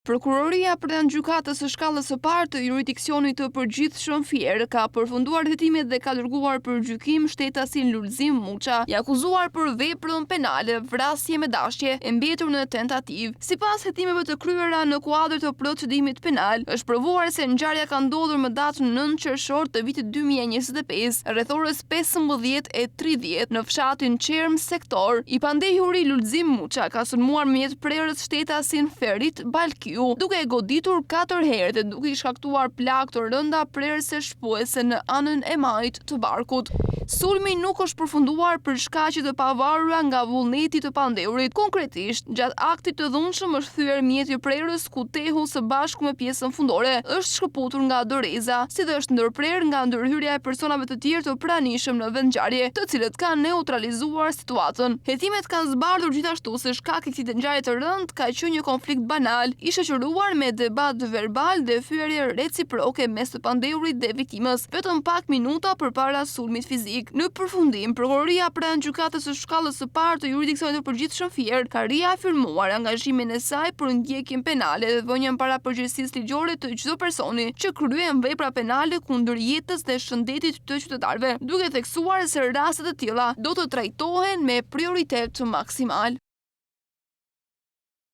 Prokuroria pranë gjykatës së shkallës së parë të jurisdiksionit të përgjithshëm Fier ka përfunduar hetimet dhe ka dërguar për gjykim shtetasin Lulzim Muça, i akuzuar për veprën penale vrasje me dashje e mbetur në tentativë. Sipas hetimeve të kryera në kuadër të procedimit penal, është provuar se ngjarja ka ndodhur më datën 9 qershor të vitit 2025, rreth orës 15:30 në fshatin Qerm sektor. I pandehuri Lulzim Muça ka sulmuar mjet prerës shtetasin Ferit Balkiu, duke e goditur 4 herë dhe duke i shkaktuar plagë të rënda prerëse shpuese në anën e majt të barkut. Sulmi nuk është përfunduar për shkaqe të pavarura nga vullneti të pandehurit. Konkretisht, gjatë aktit të dhunshëm është thyer mjeti prerës ku tehu së bashku me pjesën fundore është shkëputur nga doreza, si dhe është ndërprer nga ndërhyrja e personave të tjerë të pranishëm në vendngjarje, të cilët kanë neutralizuar situatën. Hetimet kanë zbardhur gjithashtu se shkak i këtij ngjarje të rënd ka qenë një konflikt banal, i shoqëruar me debat verbal dhe fyerje reciproke mes të pandehurit dhe viktimës, vetëm pak minuta përpara sulmit fizik. Në përfundim, prokuroria pranë gjykatës së shkallës së parë të jurisdiksionit të përgjithshëm Fier ka riafirmuar angazhimin e saj për ndjekjen penale dhe vënien para përgjegjësisë ligjore të çdo personi që kryen vepra penale kundër jetës dhe shëndetit të qytetarëve, duke theksuar se rastet e tilla do të trajtohen me prioritet maksimal.